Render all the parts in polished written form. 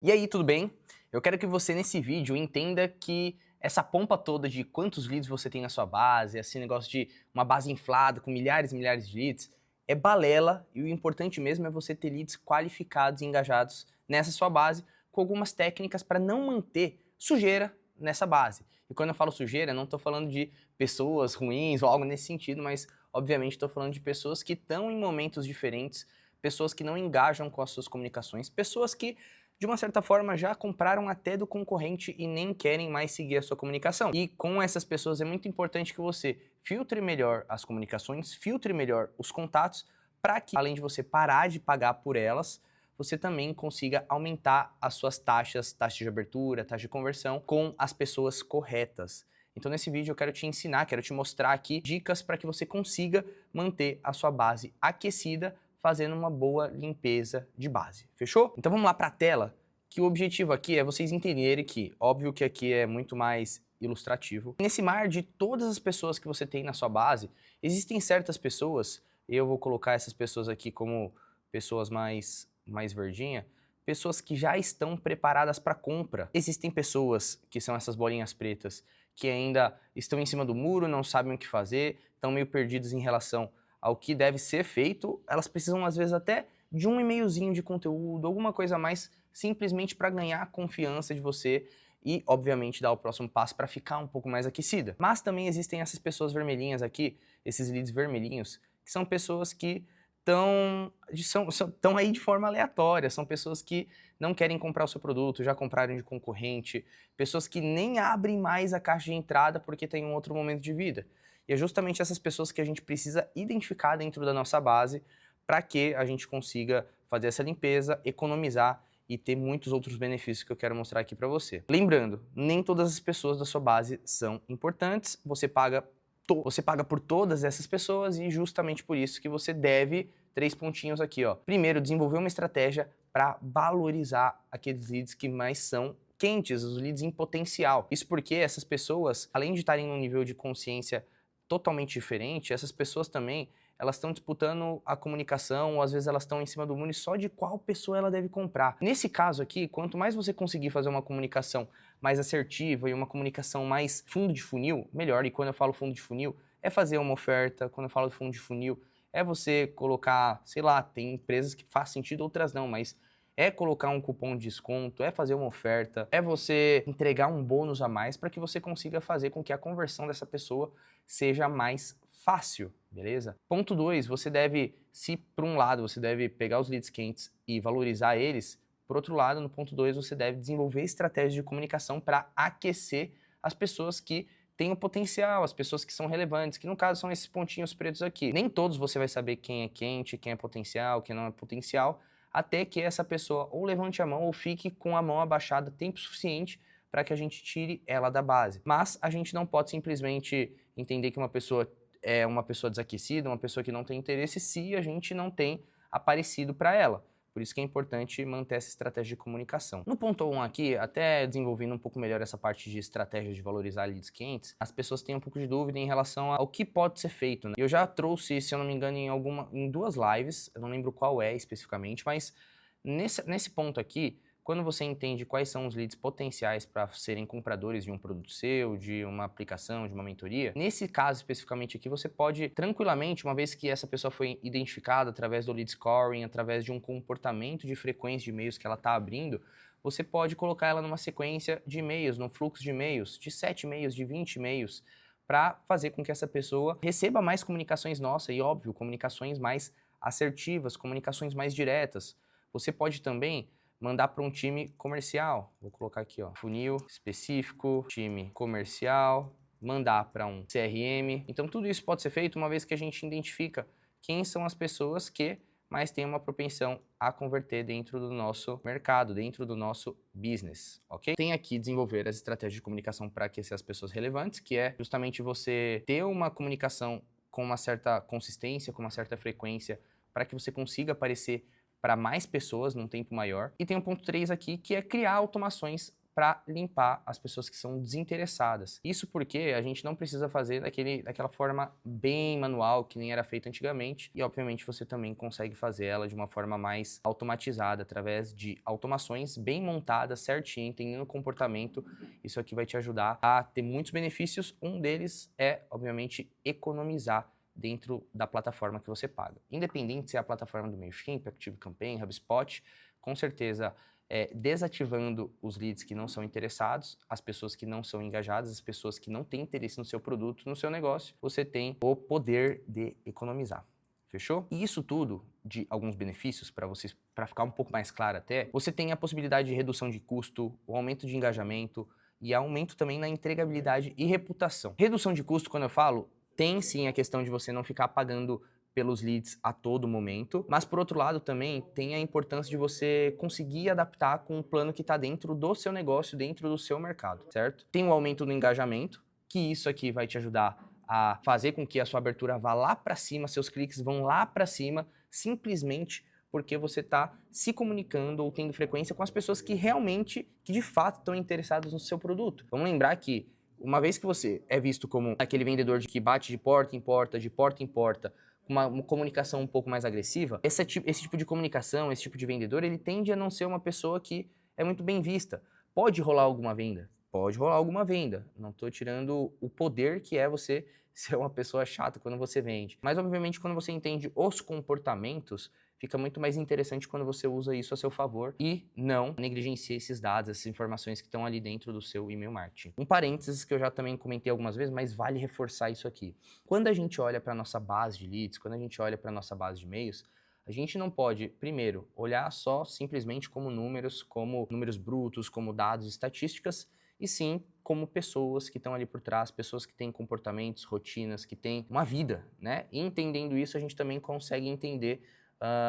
E aí, tudo bem? Eu quero que você nesse vídeo entenda que essa pompa toda de quantos leads você tem na sua base, esse negócio de uma base inflada com milhares e milhares de leads, é balela e o importante mesmo é você ter leads qualificados e engajados nessa sua base com algumas técnicas para não manter sujeira nessa base. E quando eu falo sujeira, eu não estou falando de pessoas ruins ou algo nesse sentido, mas obviamente estou falando de pessoas que estão em momentos diferentes, pessoas que não engajam com as suas comunicações, pessoas que de uma certa forma já compraram até do concorrente e nem querem mais seguir a sua comunicação. E com essas pessoas é muito importante que você filtre melhor as comunicações, filtre melhor os contatos, para que além de você parar de pagar por elas, você também consiga aumentar as suas taxas de abertura, taxa de conversão com as pessoas corretas. Então nesse vídeo eu quero te ensinar, quero te mostrar aqui dicas para que você consiga manter a sua base aquecida fazendo uma boa limpeza de base, fechou? Então vamos lá para a tela, que o objetivo aqui é vocês entenderem que, óbvio que aqui é muito mais ilustrativo. Nesse mar de todas as pessoas que você tem na sua base, existem certas pessoas, eu vou colocar essas pessoas aqui como pessoas mais verdinha, pessoas que já estão preparadas para compra. Existem pessoas que são essas bolinhas pretas, que ainda estão em cima do muro, não sabem o que fazer, estão meio perdidos em relação ao que deve ser feito, elas precisam às vezes até de um e-mailzinho de conteúdo, alguma coisa a mais, simplesmente para ganhar a confiança de você e, obviamente, dar o próximo passo para ficar um pouco mais aquecida. Mas também existem essas pessoas vermelhinhas aqui, esses leads vermelhinhos, que são pessoas que estão aí de forma aleatória, são pessoas que não querem comprar o seu produto, já compraram de concorrente, pessoas que nem abrem mais a caixa de entrada porque tem um outro momento de vida. E é justamente essas pessoas que a gente precisa identificar dentro da nossa base para que a gente consiga fazer essa limpeza, economizar e ter muitos outros benefícios que eu quero mostrar aqui para você. Lembrando, nem todas as pessoas da sua base são importantes, você paga por todas essas pessoas e justamente por isso que você deve, 3 pontinhos aqui, ó. Primeiro, desenvolver uma estratégia para valorizar aqueles leads que mais são quentes, os leads em potencial. Isso porque essas pessoas, além de estarem num nível de consciência totalmente diferente, essas pessoas também, elas estão disputando a comunicação, ou às vezes elas estão em cima do muro só de qual pessoa ela deve comprar. Nesse caso aqui, quanto mais você conseguir fazer uma comunicação mais assertiva e uma comunicação mais fundo de funil, melhor. E quando eu falo fundo de funil, é fazer uma oferta, quando eu falo de fundo de funil, é você colocar, sei lá, tem empresas que faz sentido, outras não, mas é colocar um cupom de desconto, é fazer uma oferta, é você entregar um bônus a mais para que você consiga fazer com que a conversão dessa pessoa seja mais fácil, beleza? Ponto 2, você deve, se por um lado você deve pegar os leads quentes e valorizar eles, por outro lado, no ponto 2, você deve desenvolver estratégias de comunicação para aquecer as pessoas que têm o potencial, as pessoas que são relevantes, que no caso são esses pontinhos pretos aqui. Nem todos você vai saber quem é quente, quem é potencial, quem não é potencial, até que essa pessoa ou levante a mão ou fique com a mão abaixada tempo suficiente para que a gente tire ela da base. Mas a gente não pode simplesmente entender que uma pessoa é uma pessoa desaquecida, uma pessoa que não tem interesse, se a gente não tem aparecido para ela. Por isso que é importante manter essa estratégia de comunicação. No ponto 1 aqui, até desenvolvendo um pouco melhor essa parte de estratégia de valorizar leads quentes, as pessoas têm um pouco de dúvida em relação ao que pode ser feito, né? Eu já trouxe, se eu não me engano, em 2 lives, eu não lembro qual é especificamente, mas nesse ponto aqui, quando você entende quais são os leads potenciais para serem compradores de um produto seu, de uma aplicação, de uma mentoria, nesse caso especificamente aqui, você pode tranquilamente, uma vez que essa pessoa foi identificada através do lead scoring, através de um comportamento de frequência de e-mails que ela está abrindo, você pode colocar ela numa sequência de e-mails, num fluxo de e-mails, de 7 e-mails, de 20 e-mails, para fazer com que essa pessoa receba mais comunicações nossas e, óbvio, comunicações mais assertivas, comunicações mais diretas. Você pode também mandar para um time comercial. Vou colocar aqui, ó, funil específico, time comercial, mandar para um CRM. Então tudo isso pode ser feito uma vez que a gente identifica quem são as pessoas que mais têm uma propensão a converter dentro do nosso mercado, dentro do nosso business, ok? Tem aqui desenvolver as estratégias de comunicação para aquecer as pessoas relevantes, que é justamente você ter uma comunicação com uma certa consistência, com uma certa frequência, para que você consiga aparecer para mais pessoas num tempo maior. E tem o ponto 3 aqui, que é criar automações para limpar as pessoas que são desinteressadas. Isso porque a gente não precisa fazer daquela forma bem manual, que nem era feito antigamente, e obviamente você também consegue fazer ela de uma forma mais automatizada, através de automações bem montadas, certinho, entendendo o comportamento. Isso aqui vai te ajudar a ter muitos benefícios. Um deles é, obviamente, economizar dentro da plataforma que você paga. Independente se é a plataforma do MailChimp, ActiveCampaign, HubSpot, com certeza desativando os leads que não são interessados, as pessoas que não são engajadas, as pessoas que não têm interesse no seu produto, no seu negócio, você tem o poder de economizar. Fechou? E isso tudo, de alguns benefícios, para vocês, para ficar um pouco mais claro até, você tem a possibilidade de redução de custo, o aumento de engajamento e aumento também na entregabilidade e reputação. Redução de custo, quando eu falo, tem sim a questão de você não ficar pagando pelos leads a todo momento, mas por outro lado também tem a importância de você conseguir adaptar com um plano que está dentro do seu negócio, dentro do seu mercado, certo? Tem o aumento do engajamento, que isso aqui vai te ajudar a fazer com que a sua abertura vá lá para cima, seus cliques vão lá para cima, simplesmente porque você está se comunicando ou tendo frequência com as pessoas que realmente, que de fato estão interessadas no seu produto. Vamos lembrar que uma vez que você é visto como aquele vendedor que bate de porta em porta, uma comunicação um pouco mais agressiva, esse tipo de comunicação, esse tipo de vendedor, ele tende a não ser uma pessoa que é muito bem vista. Pode rolar alguma venda? Pode rolar alguma venda. Não estou tirando o poder que é você ser uma pessoa chata quando você vende. Mas, obviamente, quando você entende os comportamentos, fica muito mais interessante quando você usa isso a seu favor e não negligencia esses dados, essas informações que estão ali dentro do seu e-mail marketing. Um parênteses que eu já também comentei algumas vezes, mas vale reforçar isso aqui. Quando a gente olha para a nossa base de leads, quando a gente olha para a nossa base de e-mails, a gente não pode, primeiro, olhar só simplesmente como números brutos, como dados, estatísticas, e sim como pessoas que estão ali por trás, pessoas que têm comportamentos, rotinas, que têm uma vida, né? E entendendo isso, a gente também consegue entender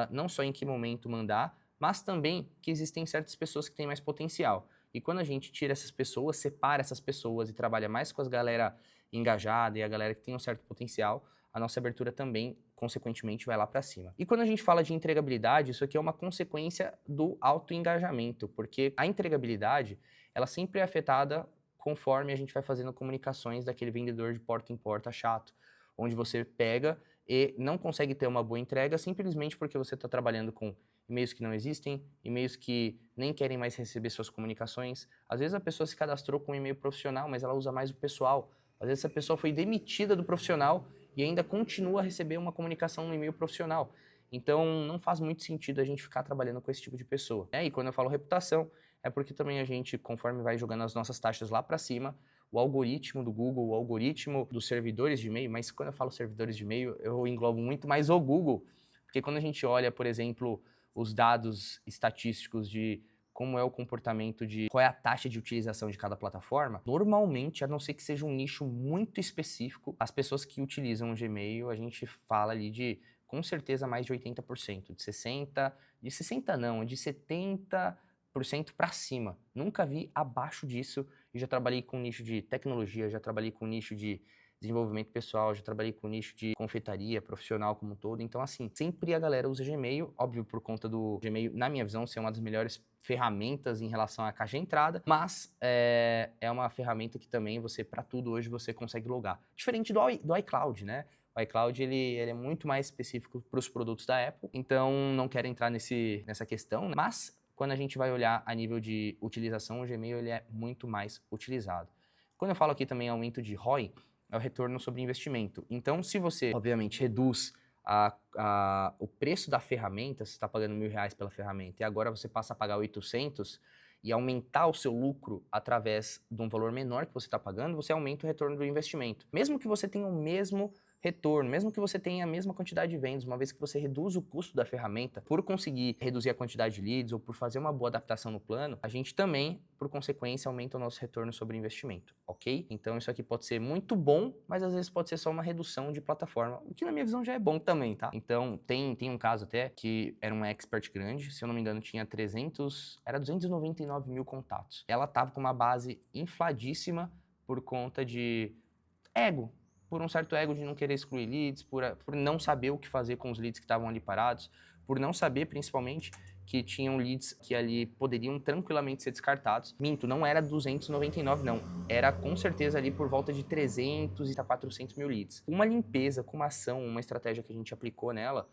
não só em que momento mandar, mas também que existem certas pessoas que têm mais potencial. E quando a gente tira essas pessoas, separa essas pessoas e trabalha mais com as galera engajada e a galera que tem um certo potencial, a nossa abertura também, consequentemente, vai lá para cima. E quando a gente fala de entregabilidade, isso aqui é uma consequência do alto engajamento, porque a entregabilidade, ela sempre é afetada conforme a gente vai fazendo comunicações daquele vendedor de porta em porta chato, onde você pega e não consegue ter uma boa entrega simplesmente porque você está trabalhando com e-mails que não existem, e-mails que nem querem mais receber suas comunicações. Às vezes a pessoa se cadastrou com um e-mail profissional, mas ela usa mais o pessoal. Às vezes essa pessoa foi demitida do profissional e ainda continua a receber uma comunicação no e-mail profissional. Então não faz muito sentido a gente ficar trabalhando com esse tipo de pessoa. E quando eu falo reputação, é porque também a gente, conforme vai jogando as nossas taxas lá para cima, o algoritmo do Google, o algoritmo dos servidores de e-mail, mas quando eu falo servidores de e-mail, eu englobo muito mais o Google, porque quando a gente olha, por exemplo, os dados estatísticos de como é o comportamento qual é a taxa de utilização de cada plataforma, normalmente, a não ser que seja um nicho muito específico, as pessoas que utilizam o Gmail, a gente fala ali de, com certeza, mais de 80%, de 60 não, de 70% para cima. Nunca vi abaixo disso e já trabalhei com nicho de tecnologia, já trabalhei com nicho de desenvolvimento pessoal, já trabalhei com nicho de confeitaria profissional como um todo. Então, assim, sempre a galera usa Gmail, óbvio, por conta do Gmail, na minha visão, ser uma das melhores ferramentas em relação à caixa de entrada, mas é uma ferramenta que também você, para tudo hoje, você consegue logar. Diferente do iCloud, né? O iCloud, ele é muito mais específico para os produtos da Apple, então não quero entrar nessa questão, né? Mas quando a gente vai olhar a nível de utilização, o Gmail ele é muito mais utilizado. Quando eu falo aqui também aumento de ROI, é o retorno sobre investimento. Então, se você, obviamente, reduz o preço da ferramenta, você está pagando R$1.000 pela ferramenta, e agora você passa a pagar 800 e aumentar o seu lucro através de um valor menor que você está pagando, você aumenta o retorno do investimento. Mesmo que você tenha o mesmo retorno, mesmo que você tenha a mesma quantidade de vendas, uma vez que você reduz o custo da ferramenta, por conseguir reduzir a quantidade de leads ou por fazer uma boa adaptação no plano, a gente também, por consequência, aumenta o nosso retorno sobre investimento, ok? Então isso aqui pode ser muito bom, mas às vezes pode ser só uma redução de plataforma, o que na minha visão já é bom também, tá? Então tem um caso até que era uma expert grande, se eu não me engano tinha 299 mil contatos. Ela tava com uma base infladíssima por conta de ego, por um certo ego de não querer excluir leads, por não saber o que fazer com os leads que estavam ali parados, por não saber, principalmente, que tinham leads que ali poderiam tranquilamente ser descartados. Minto, não era 299 não, era com certeza ali por volta de 300 a 400 mil leads. Uma limpeza, com uma ação, uma estratégia que a gente aplicou nela,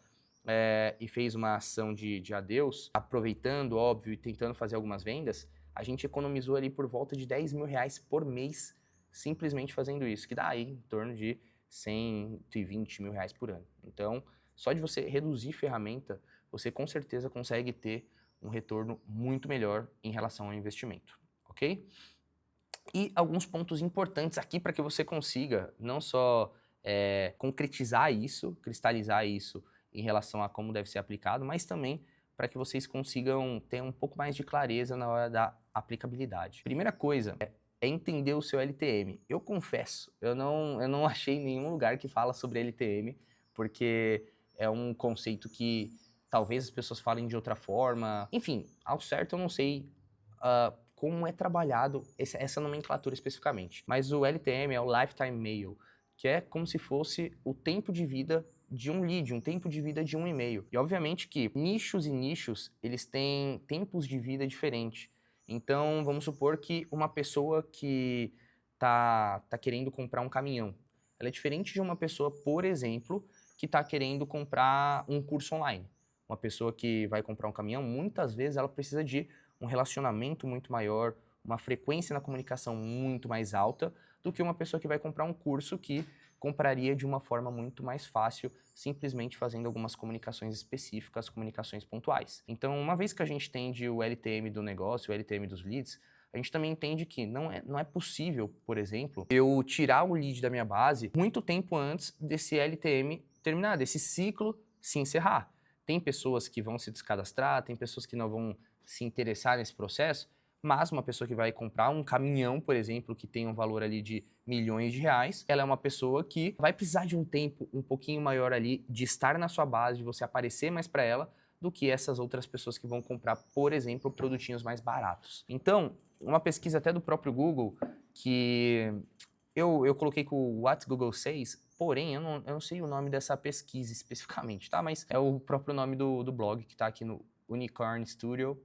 e fez uma ação de adeus, aproveitando, óbvio, e tentando fazer algumas vendas, a gente economizou ali por volta de 10 mil reais por mês, simplesmente fazendo isso, que dá aí em torno de 120 mil reais por ano. Então, só de você reduzir ferramenta, você com certeza consegue ter um retorno muito melhor em relação ao investimento, ok? E alguns pontos importantes aqui para que você consiga não só concretizar isso, cristalizar isso em relação a como deve ser aplicado, mas também para que vocês consigam ter um pouco mais de clareza na hora da aplicabilidade. Primeira coisa é entender o seu LTM. Eu confesso, eu não achei nenhum lugar que fala sobre LTM, porque é um conceito que talvez as pessoas falem de outra forma. Enfim, ao certo eu não sei como é trabalhado essa nomenclatura especificamente. Mas o LTM é o Lifetime Mail, que é como se fosse o tempo de vida de um lead, um tempo de vida de um e-mail. E obviamente que nichos e nichos, eles têm tempos de vida diferentes. Então, vamos supor que uma pessoa que tá querendo comprar um caminhão, ela é diferente de uma pessoa, por exemplo, que está querendo comprar um curso online. Uma pessoa que vai comprar um caminhão, muitas vezes ela precisa de um relacionamento muito maior, uma frequência na comunicação muito mais alta do que uma pessoa que vai comprar um curso que compraria de uma forma muito mais fácil, simplesmente fazendo algumas comunicações específicas, comunicações pontuais. Então, uma vez que a gente entende o LTM do negócio, o LTM dos leads, a gente também entende que não é possível, por exemplo, eu tirar o lead da minha base muito tempo antes desse LTM terminar, desse ciclo se encerrar. Tem pessoas que vão se descadastrar, tem pessoas que não vão se interessar nesse processo, mas uma pessoa que vai comprar um caminhão, por exemplo, que tem um valor ali de milhões de reais, ela é uma pessoa que vai precisar de um tempo um pouquinho maior ali de estar na sua base, de você aparecer mais para ela, do que essas outras pessoas que vão comprar, por exemplo, produtinhos mais baratos. Então, uma pesquisa até do próprio Google, que eu coloquei com o What Google Says, porém, eu não sei o nome dessa pesquisa especificamente, tá? Mas é o próprio nome do blog que tá aqui no Unicorn Studio,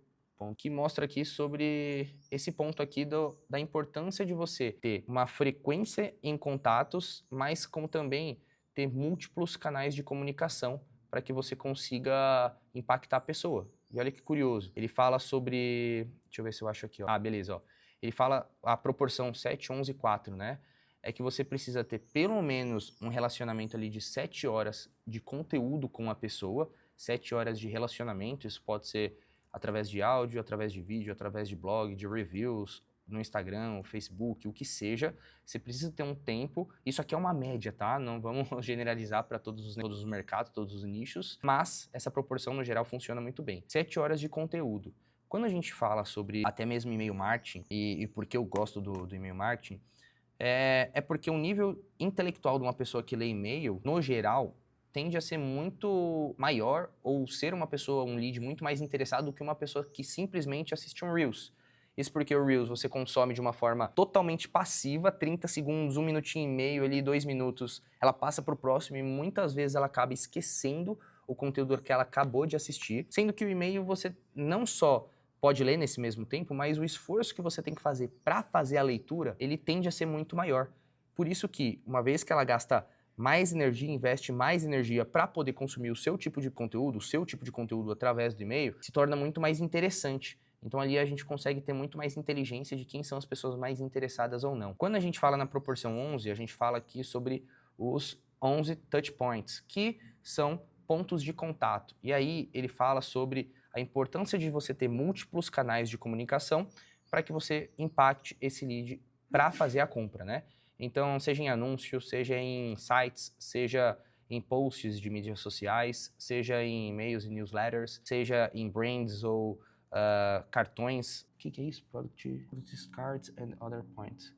que mostra aqui sobre esse ponto aqui da importância de você ter uma frequência em contatos, mas como também ter múltiplos canais de comunicação para que você consiga impactar a pessoa. E olha que curioso, ele fala sobre... Deixa eu ver se eu acho aqui, ó. Ah, beleza, ó. Ele fala a proporção 7, 11, 4, né? É que você precisa ter pelo menos um relacionamento ali de 7 horas de conteúdo com a pessoa, 7 horas de relacionamento, isso pode ser através de áudio, através de vídeo, através de blog, de reviews, no Instagram, Facebook, o que seja, você precisa ter um tempo, isso aqui é uma média, tá? Não vamos generalizar para todos os mercados, todos os nichos, mas essa proporção no geral funciona muito bem. 7 horas de conteúdo. Quando a gente fala sobre até mesmo e-mail marketing, e por que eu gosto do e-mail marketing, é porque o nível intelectual de uma pessoa que lê e-mail, no geral, tende a ser muito maior ou ser uma pessoa, um lead muito mais interessado do que uma pessoa que simplesmente assiste um Reels. Isso porque o Reels você consome de uma forma totalmente passiva, 30 segundos, 1 minutinho e meio ali, 2 minutos, ela passa pro próximo e muitas vezes ela acaba esquecendo o conteúdo que ela acabou de assistir, sendo que o e-mail você não só pode ler nesse mesmo tempo, mas o esforço que você tem que fazer para fazer a leitura, ele tende a ser muito maior. Por isso que, uma vez que ela gasta mais energia, investe mais energia para poder consumir o seu tipo de conteúdo através do e-mail, se torna muito mais interessante. Então ali a gente consegue ter muito mais inteligência de quem são as pessoas mais interessadas ou não. Quando a gente fala na proporção 11, a gente fala aqui sobre os 11 touch points, que são pontos de contato. E aí ele fala sobre a importância de você ter múltiplos canais de comunicação para que você impacte esse lead para fazer a compra, né? Então, seja em anúncios, seja em sites, seja em posts de mídias sociais, seja em e-mails e newsletters, seja em brands ou cartões. O que é isso? Product cards and other points.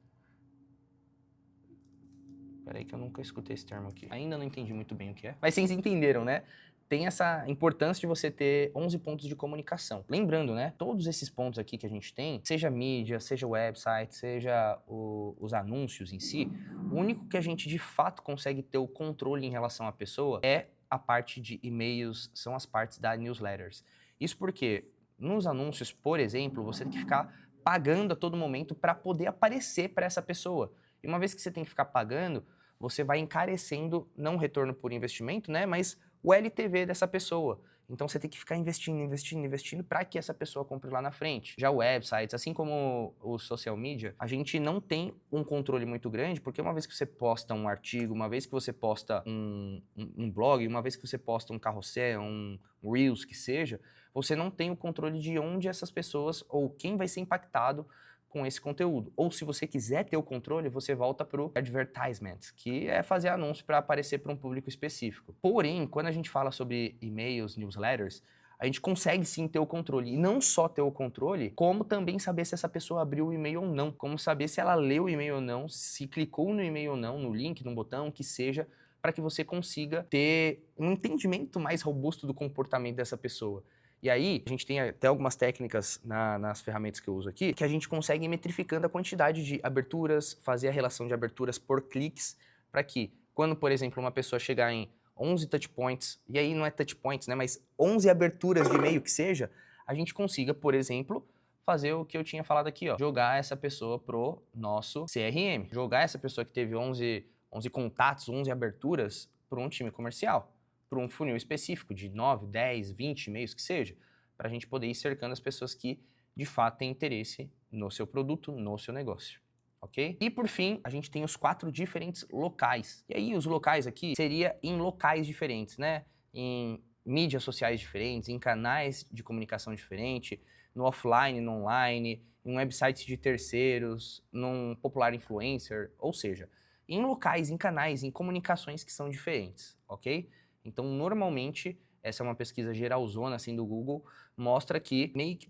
Peraí que eu nunca escutei esse termo aqui. Ainda não entendi muito bem o que é. Mas vocês entenderam, né? Tem essa importância de você ter 11 pontos de comunicação. Lembrando, né? Todos esses pontos aqui que a gente tem, seja mídia, seja website, seja os anúncios em si, o único que a gente de fato consegue ter o controle em relação à pessoa é a parte de e-mails, são as partes da newsletters. Isso porque nos anúncios, por exemplo, você tem que ficar pagando a todo momento para poder aparecer para essa pessoa. E uma vez que você tem que ficar pagando, você vai encarecendo, não o retorno por investimento, né, mas o LTV dessa pessoa. Então você tem que ficar investindo para que essa pessoa compre lá na frente. Já websites, assim como o social media, a gente não tem um controle muito grande, porque uma vez que você posta um artigo, uma vez que você posta um blog, uma vez que você posta um carrossel, um Reels que seja, você não tem o controle de onde essas pessoas ou quem vai ser impactado com esse conteúdo. Ou se você quiser ter o controle, você volta para o advertisement, que é fazer anúncio para aparecer para um público específico. Porém, quando a gente fala sobre e-mails, newsletters, a gente consegue sim ter o controle. E não só ter o controle, como também saber se essa pessoa abriu o e-mail ou não. Como saber se ela leu o e-mail ou não, se clicou no e-mail ou não, no link, no botão, que seja, para que você consiga ter um entendimento mais robusto do comportamento dessa pessoa. E aí, a gente tem até algumas técnicas nas ferramentas que eu uso aqui, que a gente consegue ir metrificando a quantidade de aberturas, fazer a relação de aberturas por cliques, para que, quando, por exemplo, uma pessoa chegar em 11 touchpoints, e aí não é touchpoints, né, mas 11 aberturas de e-mail que seja, a gente consiga, por exemplo, fazer o que eu tinha falado aqui, ó, jogar essa pessoa pro nosso CRM, jogar essa pessoa que teve 11 contatos, 11 aberturas, para um time comercial, para um funil específico de 9, 10, 20 e-mails que seja, para a gente poder ir cercando as pessoas que de fato têm interesse no seu produto, no seu negócio, ok? E por fim, a gente tem os 4 diferentes locais. E aí os locais aqui seria em locais diferentes, né? Em mídias sociais diferentes, em canais de comunicação diferentes, no offline, no online, em websites de terceiros, num popular influencer, ou seja, em locais, em canais, em comunicações que são diferentes, ok? Então, normalmente, essa é uma pesquisa geralzona, assim, do Google, mostra que make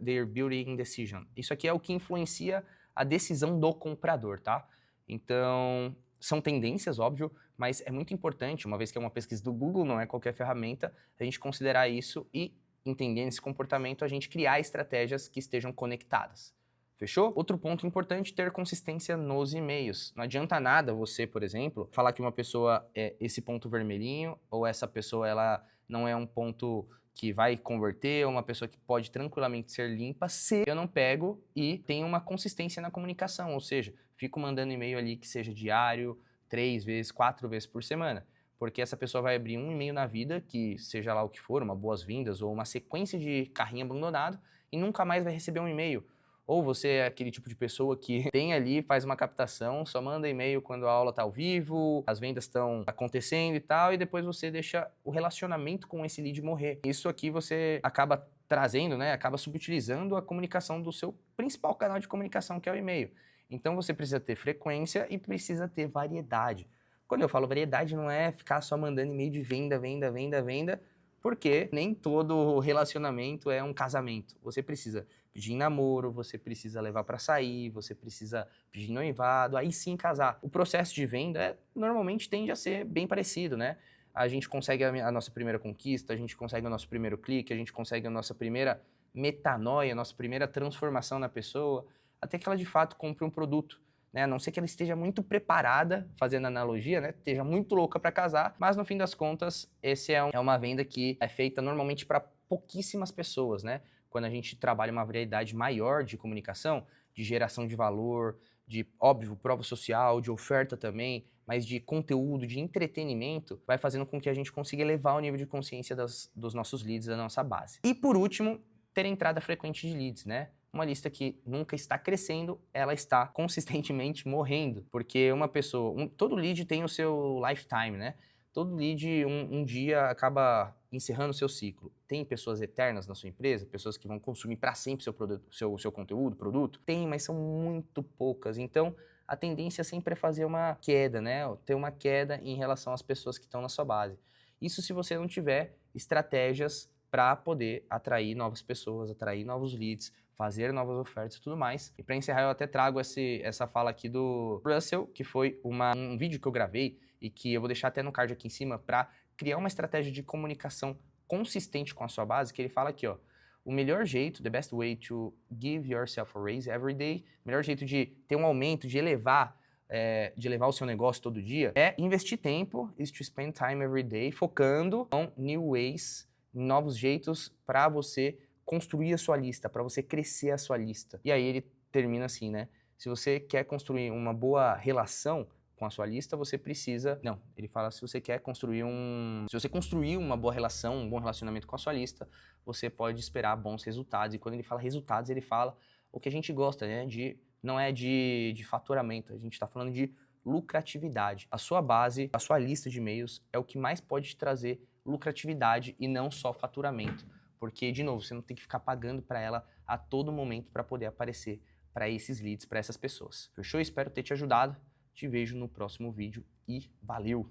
their building decision. Isso aqui é o que influencia a decisão do comprador, tá? Então, são tendências, óbvio, mas é muito importante, uma vez que é uma pesquisa do Google, não é qualquer ferramenta, a gente considerar isso e, entendendo esse comportamento, a gente criar estratégias que estejam conectadas. Fechou? Outro ponto importante, ter consistência nos e-mails. Não adianta nada você, por exemplo, falar que uma pessoa é esse ponto vermelhinho ou essa pessoa ela não é um ponto que vai converter, ou uma pessoa que pode tranquilamente ser limpa, se eu não pego e tenho uma consistência na comunicação, ou seja, fico mandando e-mail ali que seja diário, 3 vezes, 4 vezes por semana. Porque essa pessoa vai abrir um e-mail na vida, que seja lá o que for, uma boas-vindas ou uma sequência de carrinho abandonado, e nunca mais vai receber um e-mail. Ou você é aquele tipo de pessoa que tem ali, faz uma captação, só manda e-mail quando a aula está ao vivo, as vendas estão acontecendo e tal, e depois você deixa o relacionamento com esse lead morrer. Isso aqui você acaba trazendo, né, acaba subutilizando a comunicação do seu principal canal de comunicação, que é o e-mail. Então você precisa ter frequência e precisa ter variedade. Quando eu falo variedade, não é ficar só mandando e-mail de venda, porque nem todo relacionamento é um casamento. Você precisa pedir em namoro, você precisa levar para sair, você precisa pedir em noivado, aí sim casar. O processo de venda normalmente tende a ser bem parecido, né? A gente consegue a nossa primeira conquista, a gente consegue o nosso primeiro clique, a gente consegue a nossa primeira metanoia, a nossa primeira transformação na pessoa, até que ela de fato compre um produto. Né? A não ser que ela esteja muito preparada, fazendo analogia, né? Esteja muito louca para casar, mas no fim das contas, esse é uma venda que é feita normalmente para pouquíssimas pessoas, né? Quando a gente trabalha uma variedade maior de comunicação, de geração de valor, de, óbvio, prova social, de oferta também, mas de conteúdo, de entretenimento, vai fazendo com que a gente consiga elevar o nível de consciência dos nossos leads, da nossa base. E por último, ter entrada frequente de leads, né? Uma lista que nunca está crescendo, ela está consistentemente morrendo, porque uma pessoa, todo lead tem o seu lifetime, né? Todo lead um dia acaba encerrando o seu ciclo. Tem pessoas eternas na sua empresa, pessoas que vão consumir para sempre seu produto, seu conteúdo, produto? Tem, mas são muito poucas. Então, a tendência sempre é fazer uma queda, né? Ter uma queda em relação às pessoas que estão na sua base. Isso se você não tiver estratégias para poder atrair novas pessoas, atrair novos leads, fazer novas ofertas e tudo mais. E para encerrar, eu até trago essa fala aqui do Russell, que foi um vídeo que eu gravei e que eu vou deixar até no card aqui em cima para criar uma estratégia de comunicação consistente com a sua base, que ele fala aqui, ó, o melhor jeito, the best way to give yourself a raise every day, o melhor jeito de ter um aumento, de elevar o seu negócio todo dia, é investir tempo, is to spend time every day, focando on new ways novos jeitos para você construir a sua lista, para você crescer a sua lista. E aí ele termina assim, né? Se você quer construir uma boa relação com a sua lista, você precisa... Não, ele fala se você quer construir Se você construir uma boa relação, um bom relacionamento com a sua lista, você pode esperar bons resultados. E quando ele fala resultados, ele fala o que a gente gosta, né? Não é de faturamento, a gente está falando de lucratividade. A sua base, a sua lista de e-mails é o que mais pode te trazer lucratividade e não só faturamento. Porque, de novo, você não tem que ficar pagando para ela a todo momento para poder aparecer para esses leads, para essas pessoas. Fechou? Espero ter te ajudado. Te vejo no próximo vídeo e valeu!